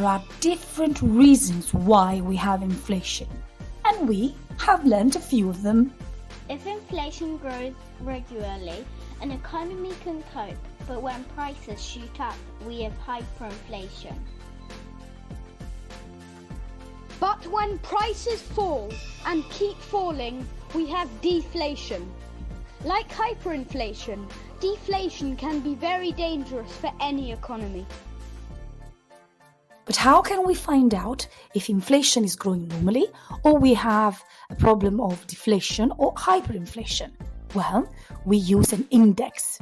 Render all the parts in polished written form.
there are different reasons why we have inflation, and we have learned a few of them. If inflation grows regularly, an economy can cope, but when prices shoot up, we have hyperinflation. But when prices fall and keep falling, we have deflation. Like hyperinflation, deflation can be very dangerous for any economy. But how can we find out if inflation is growing normally or we have a problem of deflation or hyperinflation? Well, we use an index.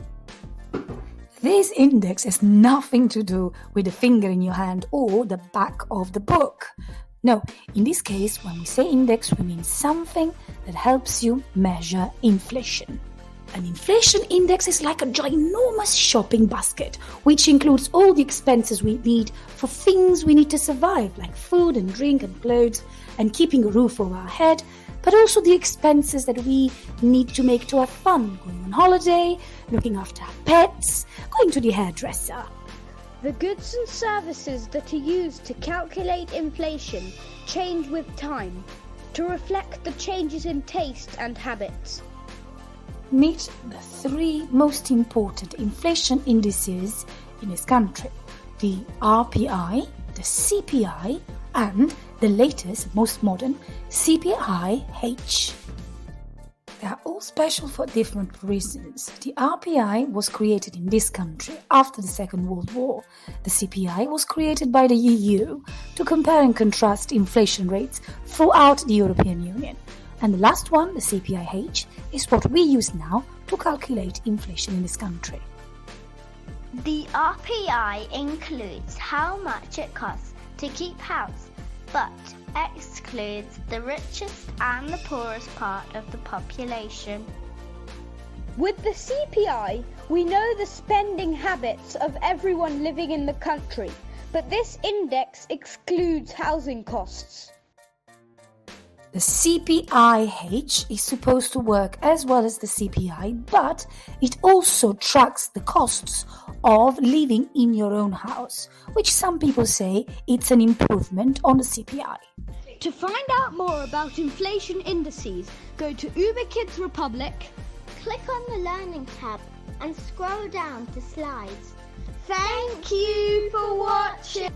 This index has nothing to do with the finger in your hand or the back of the book. No, in this case, when we say index, we mean something that helps you measure inflation. An inflation index is like a ginormous shopping basket, which includes all the expenses we need for things we need to survive, like food and drink and clothes and keeping a roof over our head, but also the expenses that we need to make to have fun, going on holiday, looking after our pets, going to the hairdresser. The goods and services that are used to calculate inflation change with time to reflect the changes in taste and habits. Meet the three most important inflation indices in this country: the RPI, the CPI, and the latest, most modern, CPIH. They are all special for different reasons. The RPI was created in this country after the Second World War. The CPI was created by the EU to compare and contrast inflation rates throughout the European Union. And the last one, the CPIH, is what we use now to calculate inflation in this country. The RPI includes how much it costs to keep house, but excludes the richest and the poorest part of the population. With the CPI, we know the spending habits of everyone living in the country, but this index excludes housing costs. The CPIH is supposed to work as well as the CPI, but it also tracks the costs of living in your own house, which some people say it's an improvement on the CPI. To find out more about inflation indices, go to Uber Kids Republic, Click on the Learning tab and scroll down to slides. Thank you for watching!